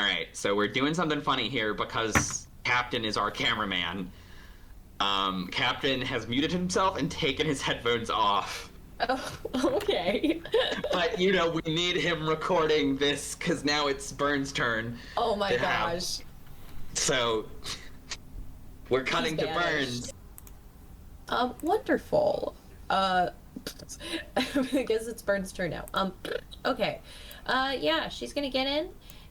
All right, so we're doing something funny here because Captain is our cameraman. Captain has muted himself and taken his headphones off. Oh, okay. But, you know, we need him recording this because now it's Burns' turn. Oh my gosh. So, we're cutting to Burns. Wonderful. I guess it's Burns' turn now. Okay. Yeah, she's gonna get in,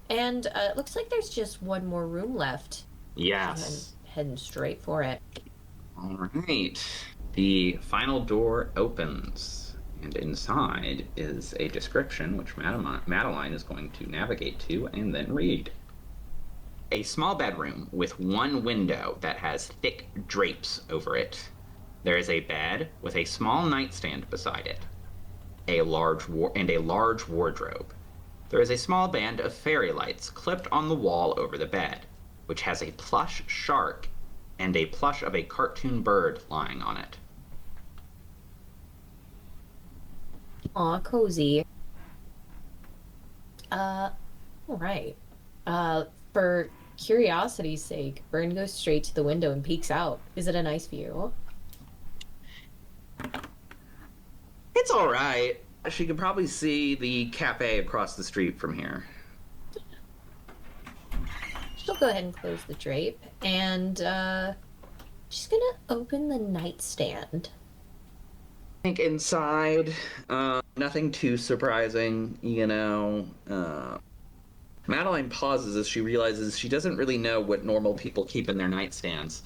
and it looks like there's just one more room left. Yes. Heading straight for it. All right. The final door opens, and inside is a description which Madeline is going to navigate to and then read. A small bedroom with one window that has thick drapes over it. There is a bed with a small nightstand beside it, a large wardrobe. There is a small band of fairy lights clipped on the wall over the bed, which has a plush shark and a plush of a cartoon bird lying on it. Aw, cozy. Alright. For curiosity's sake, Burn goes straight to the window and peeks out. Is it a nice view? It's all right. She could probably see the cafe across the street from here. She'll go ahead and close the drape, and she's gonna open the nightstand. I think inside, nothing too surprising, you know. Madeline pauses as she realizes she doesn't really know what normal people keep in their nightstands.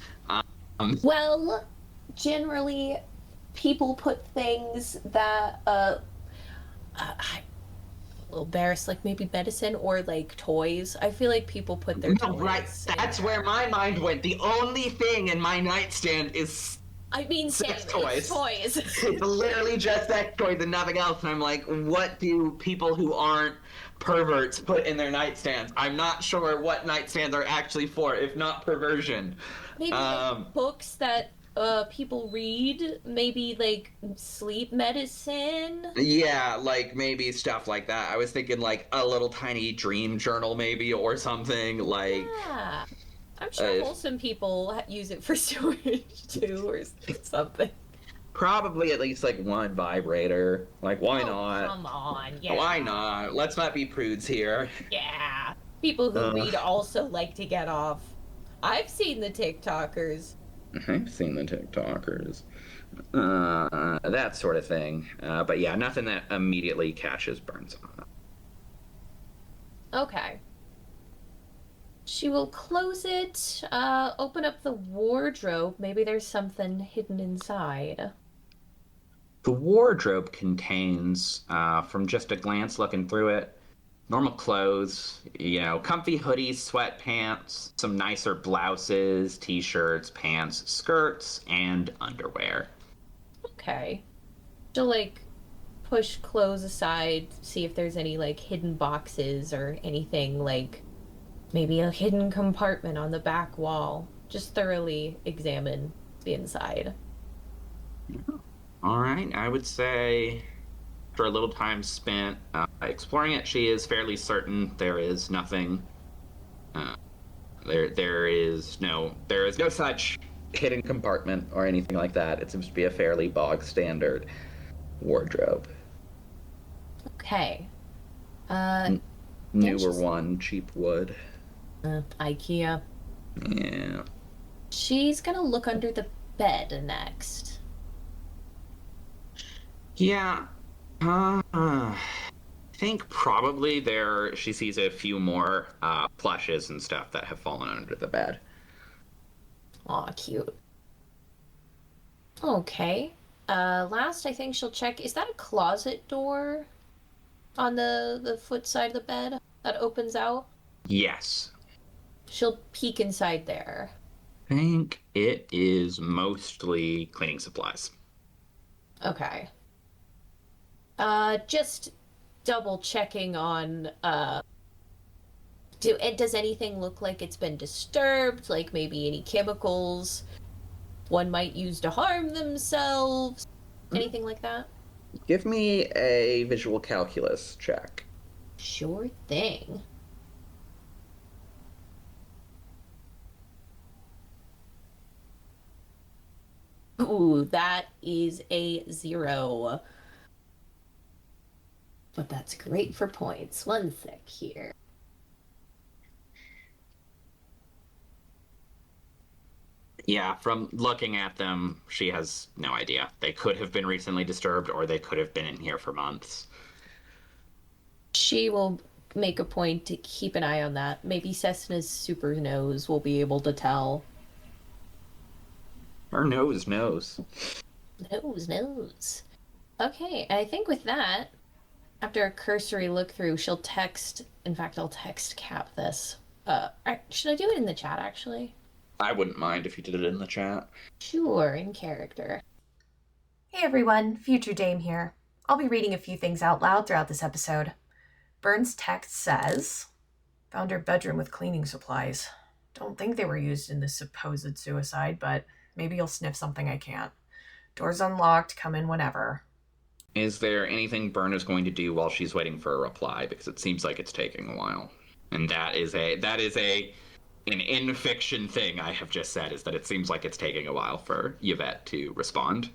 Well, generally, people put things that, I'm a little embarrassed, like maybe medicine or like toys. I feel like people put their toys. Right. That's where my mind went. The only thing in my nightstand is sex toys. Toys. It's literally just sex toys and nothing else. And I'm like, what do people who aren't perverts put in their nightstands? I'm not sure what nightstands are actually for, if not perversion. Maybe like books that people read, maybe like sleep medicine. Yeah, like maybe stuff like that. I was thinking like a little tiny dream journal maybe or something like. Yeah. I'm sure wholesome people use it for storage too or something. Probably at least like one vibrator. Like why not? Come on, yeah. Why not? Let's not be prudes here. Yeah. People who read also like to get off. I've seen the TikTokers. I've seen the TikTokers. That sort of thing. But yeah, nothing that immediately catches Burns on. Okay. She will close it, open up the wardrobe. Maybe there's something hidden inside. The wardrobe contains, from just a glance looking through it, normal clothes, you know, comfy hoodies, sweatpants, some nicer blouses, t-shirts, pants, skirts, and underwear. Okay. She'll, like, push clothes aside, see if there's any, like, hidden boxes or anything, like, maybe a hidden compartment on the back wall. Just thoroughly examine the inside. All right, I would say for a little time spent exploring it, she is fairly certain there is nothing. There is no such hidden compartment or anything like that. It seems to be a fairly bog standard wardrobe. Okay. Newer one, cheap wood. IKEA. Yeah. She's gonna look under the bed next. Yeah. I think probably she sees a few more plushes and stuff that have fallen under the bed. Aw, cute. Okay. Last I think she'll check, is that a closet door on the foot side of the bed that opens out? Yes. She'll peek inside there. I think it is mostly cleaning supplies. Okay. Just double checking on, does anything look like it's been disturbed? Like maybe any chemicals one might use to harm themselves? Anything like that? Give me a visual calculus check. Sure thing. Ooh, that is a 0. But that's great for points. One sec here. Yeah, from looking at them, she has no idea. They could have been recently disturbed, or they could have been in here for months. She will make a point to keep an eye on that. Maybe Cessna's super nose will be able to tell. Her nose knows. Nose. Okay, and I think with that, after a cursory look through, she'll text. In fact, I'll text Cap this. Should I do it in the chat actually? I wouldn't mind if you did it in the chat. Sure, in character. Hey everyone, Future Dame here. I'll be reading a few things out loud throughout this episode. Burns' text says, "Found her bedroom with cleaning supplies. Don't think they were used in this supposed suicide, but maybe you'll sniff something I can't. Door's unlocked, come in whenever." Is there anything Byrne is going to do while she's waiting for a reply? Because it seems like it's taking a while. And that is an in fiction thing I have just said, is that it seems like it's taking a while for Yvette to respond.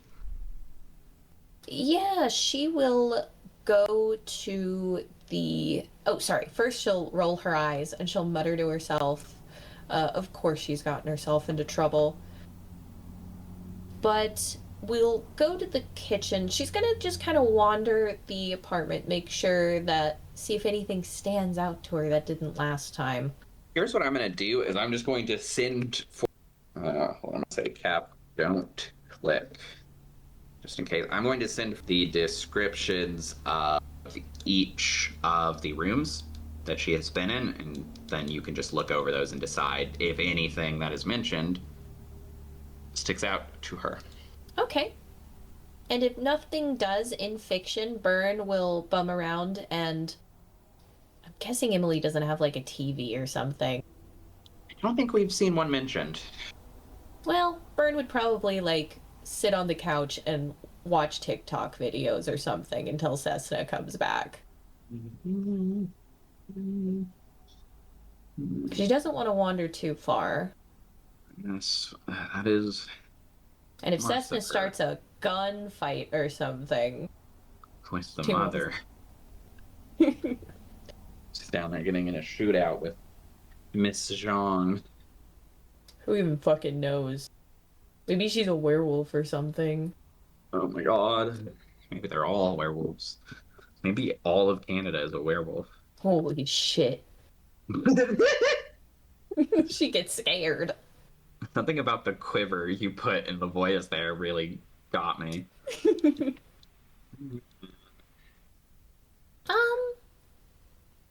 Yeah, she will go to the. Oh, sorry. First, she'll roll her eyes and she'll mutter to herself. Of course, she's gotten herself into trouble. But we'll go to the kitchen. She's gonna just kind of wander the apartment, make sure that. See if anything stands out to her that didn't last time. Here's what I'm going to do, is I'm just going to send for... hold on, I'll say Cap, don't click. Just in case. I'm going to send the descriptions of each of the rooms that she has been in, and then you can just look over those and decide if anything that is mentioned sticks out to her. Okay. And if nothing does in fiction, Byrne will bum around and. I'm guessing Emily doesn't have like a TV or something. I don't think we've seen one mentioned. Well, Byrne would probably like sit on the couch and watch TikTok videos or something until Cessna comes back. She doesn't want to wander too far. Yes, that is... And if Cessna starts a gunfight or something... With the mother. She's down there getting in a shootout with Miss Zhang. Who even fucking knows? Maybe she's a werewolf or something. Oh my god. Maybe they're all werewolves. Maybe all of Canada is a werewolf. Holy shit. She gets scared. Something about the quiver you put in the voice there really got me.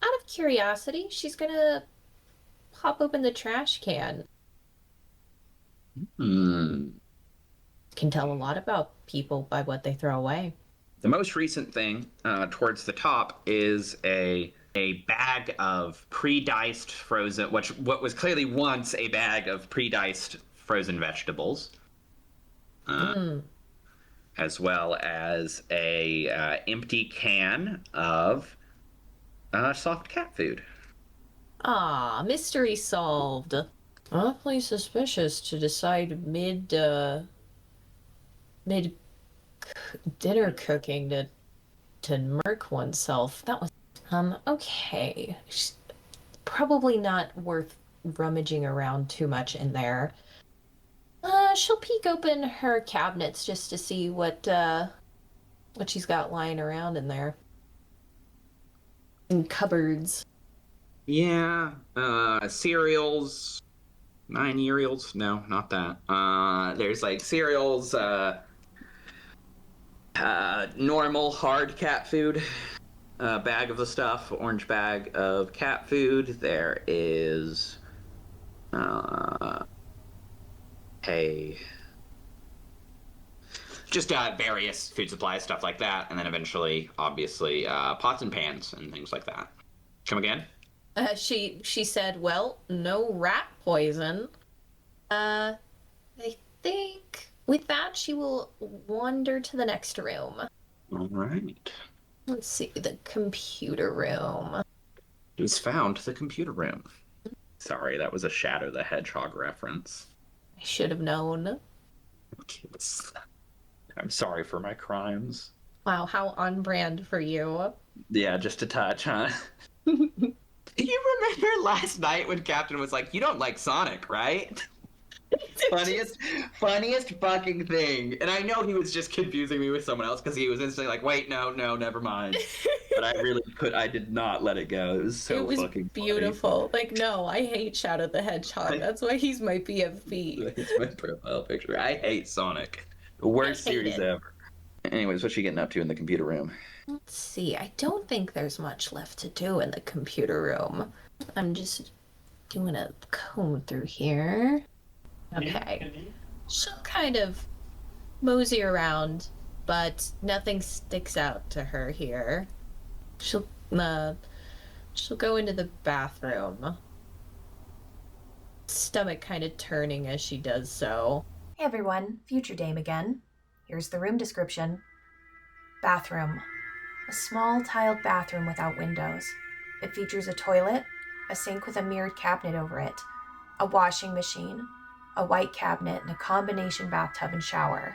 Out of curiosity, she's gonna pop open the trash can. Can tell a lot about people by what they throw away. The most recent thing towards the top is a bag of pre-diced frozen, what was clearly once a bag of pre-diced frozen vegetables, as well as a empty can of soft cat food. Ah, mystery solved. Awfully suspicious to decide mid dinner cooking to murk oneself. That was okay. Probably not worth rummaging around too much in there. She'll peek open her cabinets just to see what she's got lying around in there. In cupboards. Yeah, cereals, 9-year-olds. No, not that. There's like cereals, normal hard cat food, bag of the stuff, orange bag of cat food. There is, just various food supplies, stuff like that, and then eventually, obviously, pots and pans and things like that. Come again? She said, well, no rat poison. I think with that she will wander to the next room. All right. Let's see, the computer room. Who's found the computer room? Sorry, that was a Shadow the Hedgehog reference. I should have known. I'm sorry for my crimes. Wow, how on brand for you. Yeah, just a touch, huh? You remember last night when Captain was like, "You don't like Sonic, right?" Funniest fucking thing. And I know he was just confusing me with someone else because he was instantly like, "Wait, no, never mind." But I did not let it go. It was so It was fucking beautiful. Like, no, I hate Shadow the Hedgehog. That's why he's my BFB. funny. It's my profile picture. I hate Sonic. The I worst hate series it. ever. Anyways, what's she getting up to in the computer room? Let's see. I don't think there's much left to do in the computer room. I'm just doing a comb through here. Okay. She'll kind of mosey around, but nothing sticks out to her here. She'll go into the bathroom. Stomach kind of turning as she does so. Hey everyone, Future Dame again. Here's the room description. Bathroom. A small tiled bathroom without windows. It features a toilet, a sink with a mirrored cabinet over it, a washing machine, a white cabinet, and a combination bathtub and shower.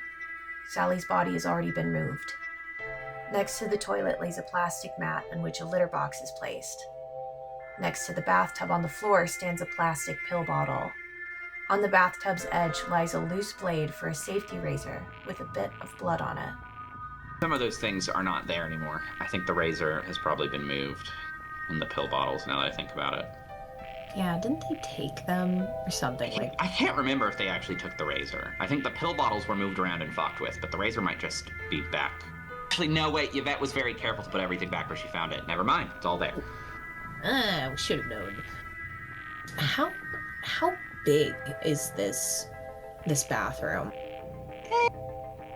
Sally's body has already been moved. Next to the toilet lays a plastic mat on which a litter box is placed. Next to the bathtub on the floor stands a plastic pill bottle. On the bathtub's edge lies a loose blade for a safety razor with a bit of blood on it. Some of those things are not there anymore. I think the razor has probably been moved. And the pill bottles, now that I think about it. Yeah, didn't they take them or something like I can't remember if they actually took the razor. I think the pill bottles were moved around and fucked with, but the razor might just be back. Actually, no, wait, Yvette was very careful to put everything back where she found it. Never mind, it's all there. we should have known. How big is this bathroom?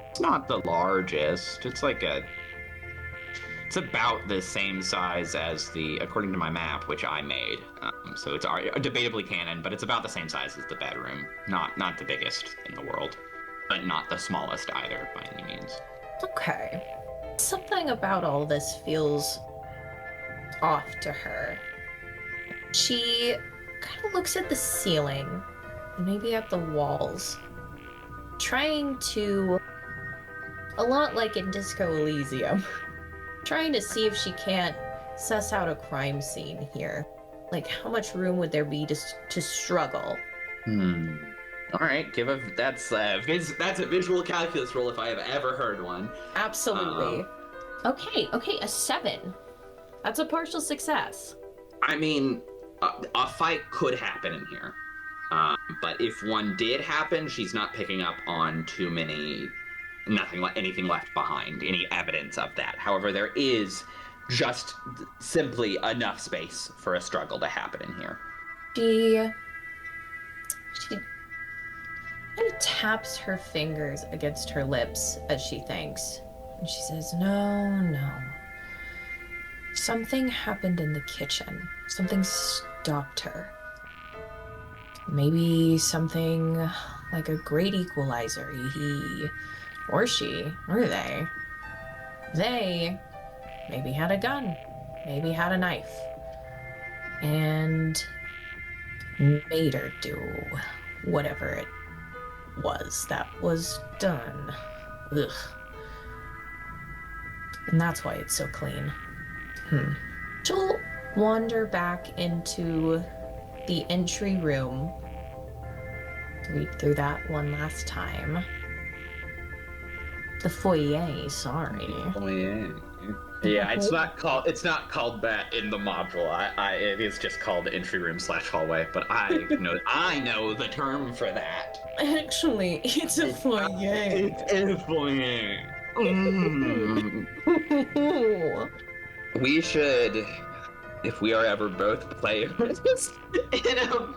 It's not the largest. It's about the same size as according to my map, which I made. So it's debatably canon, but it's about the same size as the bedroom. Not the biggest in the world, but not the smallest either by any means. Okay. Something about all this feels off to her. She kind of looks at the ceiling, maybe at the walls, trying to, a lot like in Disco Elysium, trying to see if she can't suss out a crime scene here. Like, how much room would there be to struggle? All right, that's a visual calculus roll if I have ever heard one. Absolutely. Okay, a 7. That's a partial success. I mean, a fight could happen in here. But if one did happen, she's not picking up on anything left behind, any evidence of that. However, there is just simply enough space for a struggle to happen in here. She kind of taps her fingers against her lips as she thinks. And she says, No. Something happened in the kitchen. Something stopped her. Maybe something like a great equalizer. He or she, or they maybe had a gun, maybe had a knife, and made her do whatever it was that was done. Ugh. And that's why it's so clean. She'll wander back into the entry room. Read through that one last time. The foyer, sorry. Oh yeah. It's not called that in the module. It is just called entry room / hallway. But I know the term for that. Actually, it's a foyer. It's a foyer. We should, if we are ever both players in a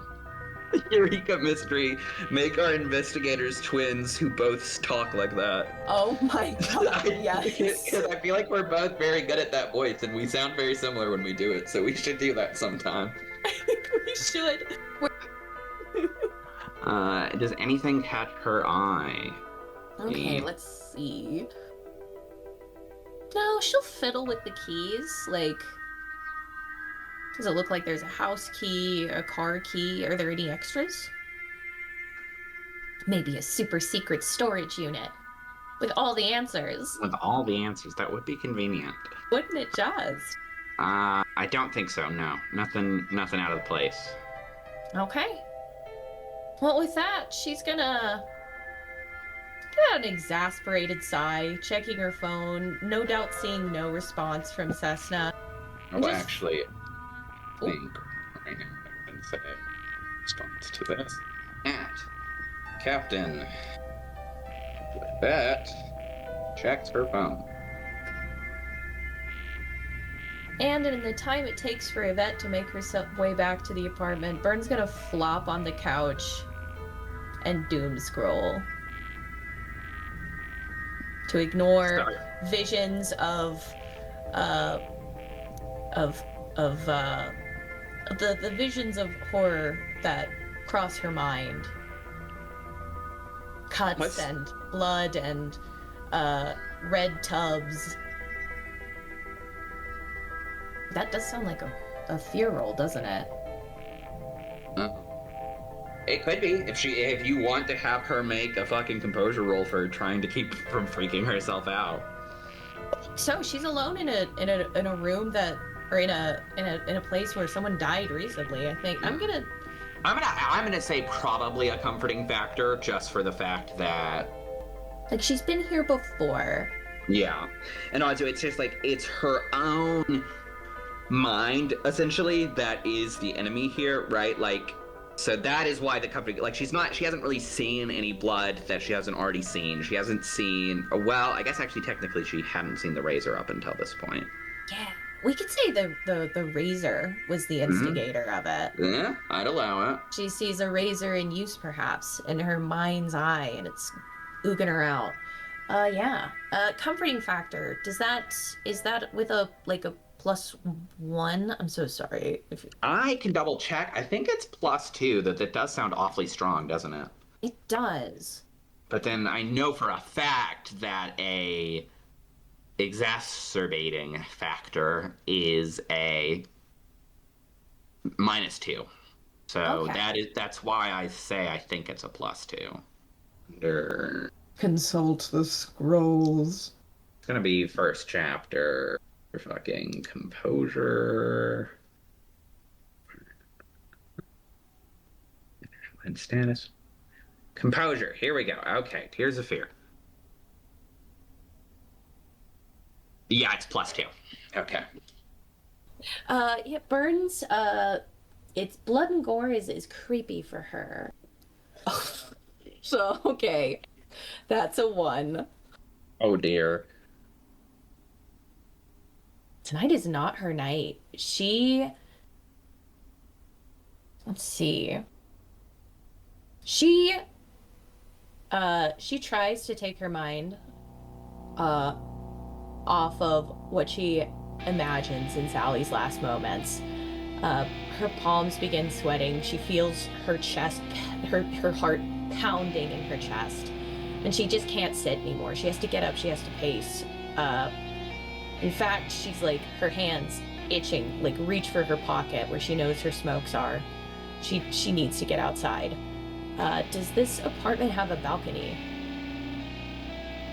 Eureka mystery, make our investigators twins who both talk like that. Oh my god, yes. Because I feel like we're both very good at that voice, and we sound very similar when we do it, so we should do that sometime. I think we should. Does anything catch her eye? Okay, let's see. No, she'll fiddle with the keys. Like, does it look like there's a house key, a car key? Are there any extras? Maybe a super secret storage unit with all the answers. With all the answers, that would be convenient. Wouldn't it just? I don't think so, no. Nothing out of the place. Okay. Well, with that, she's gonna get an exasperated sigh, checking her phone, no doubt seeing no response from Cessna. Oh, Just- actually, I think right now I can say response to this. At Captain Yvette checks her phone. And in the time it takes for Yvette to make her way back to the apartment, Byrne's gonna flop on the couch and doom scroll to ignore visions of the visions of horror that cross her mind. Cuts and blood and red tubs. That does sound like a fear roll, doesn't it? It could be if you want to have her make a fucking composure roll for trying to keep from freaking herself out. So she's alone in a room that, or in a place where someone died recently. I think I'm gonna say probably a comforting factor, just for the fact that like she's been here before. Yeah, and also it's just like it's her own mind essentially that is the enemy here, right? Like, so that is why the company, like, she hasn't really seen any blood that she hasn't already seen. She hasn't seen, well, I guess actually technically she hadn't seen the razor up until this point. Yeah, we could say the razor was the instigator of it. Yeah, I'd allow it. She sees a razor in use perhaps in her mind's eye, and it's ooging her out. Yeah. Comforting factor. Is that with a +1? I'm so sorry. I can double check. I think it's +2. That does sound awfully strong, doesn't it? It does. But then I know for a fact that a exacerbating factor is a -2. So okay. That's why I say I think it's a +2. Consult the scrolls. It's gonna be first chapter. Fucking composure. And status. Composure. Here we go. Okay, Tears of Fear. Yeah, it's +2. Okay. Yeah, Burns, it's blood and gore is creepy for her. So, okay. That's a 1. Oh dear. Tonight is not her night. Let's see. She tries to take her mind off of what she imagines in Sally's last moments. Her palms begin sweating. She feels her chest, her heart pounding in her chest. And she just can't sit anymore. She has to get up. She has to pace. In fact, she's like, her hands itching, like reach for her pocket where she knows her smokes are. She needs to get outside. Does this apartment have a balcony?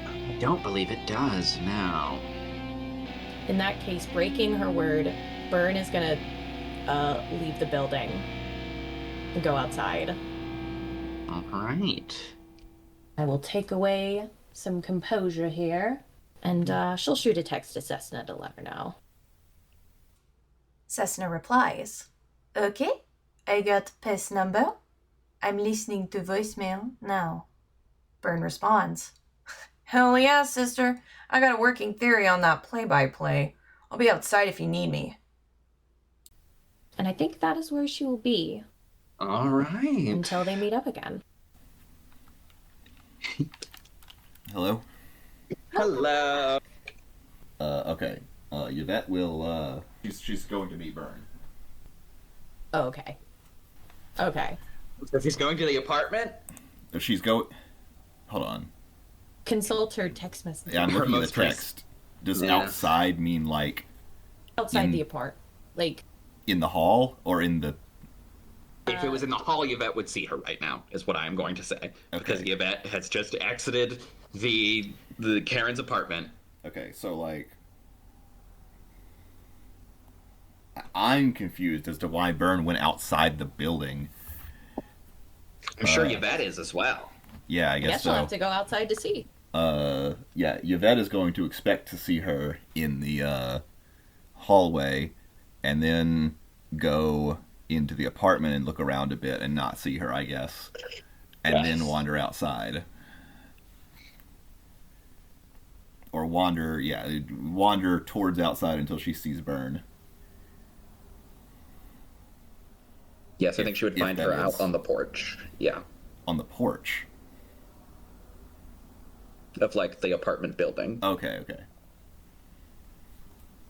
I don't believe it does, no. In that case, breaking her word, Byrne is gonna leave the building and go outside. All right. I will take away some composure here. And she'll shoot a text to Cessna to let her know. Cessna replies, "Okay, I got PES number. I'm listening to voicemail now." Byrne responds, "Hell yeah, sister. I got a working theory on that play-by-play. I'll be outside if you need me." And I think that is where she will be. All right. Until they meet up again. Hello? Hello. Okay. Yvette will, she's going to meet Byrne. Oh, okay. Okay. So she's going to the apartment? Hold on. Consult her text message. Yeah, I'm looking at the text. Does outside mean like... Outside the apartment. Like... In the hall or in the... If it was in the hall, Yvette would see her right now, is what I am going to say. Because Yvette has just exited the Karen's apartment. Okay, so, like... I'm confused as to why Byrne went outside the building. I'm sure Yvette is as well. Yeah, I guess so. We'll have to go outside to see. Yeah, Yvette is going to expect to see her in the hallway, and then go into the apartment and look around a bit and not see her, I guess. And then wander outside. Or wander towards outside until she sees Byrne. Yes, I think she would find her out on the porch. Yeah. On the porch? Of, like, the apartment building. Okay.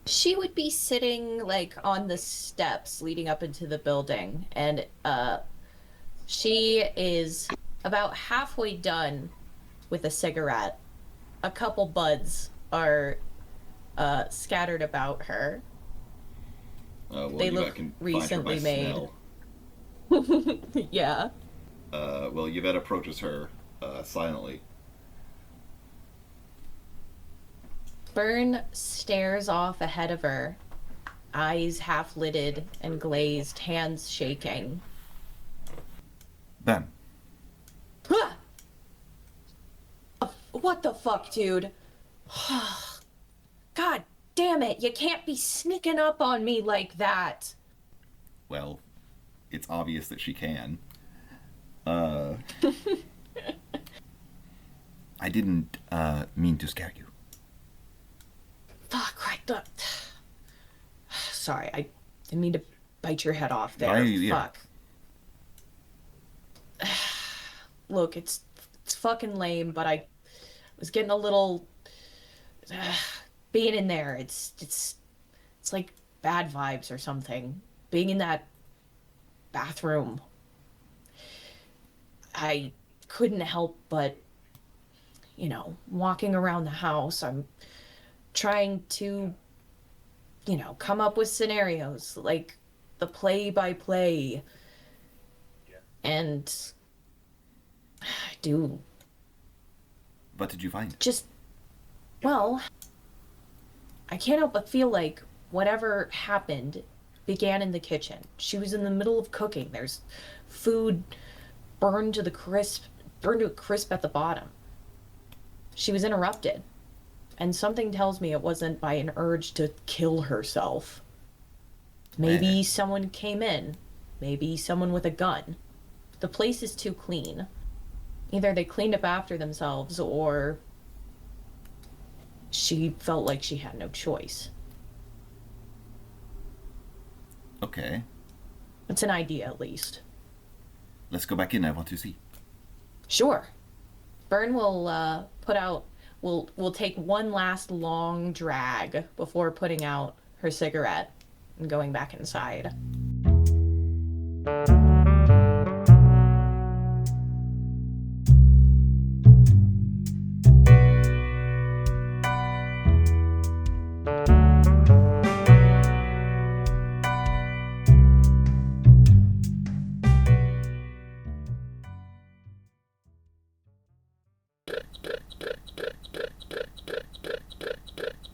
She would be sitting, like, on the steps leading up into the building, and she is about halfway done with a cigarette. A couple buds are scattered about her. They look recently made. Yeah. Well, Yvette approaches her silently. Byrne stares off ahead of her, eyes half-lidded and glazed, hands shaking. Ben. What the fuck, dude? God damn it, you can't be sneaking up on me like that. Well, it's obvious that she can. I didn't mean to scare you. Fuck, right. Sorry, I didn't mean to bite your head off there. Fuck. Look, it's fucking lame, but I was getting a little... being in there, it's like bad vibes or something. Being in that bathroom. I couldn't help but, walking around the house, I'm trying to, come up with scenarios, like the play-by-play. And I do. What did you find? Well, I can't help but feel like whatever happened began in the kitchen. She was in the middle of cooking. There's food burned to a crisp at the bottom. She was interrupted. And something tells me it wasn't by an urge to kill herself. Maybe someone came in. Maybe someone with a gun. The place is too clean. Either they cleaned up after themselves, or she felt like she had no choice. Okay. It's an idea, at least. Let's go back in. I want to see. Sure. Byrne will will take one last long drag before putting out her cigarette and going back inside.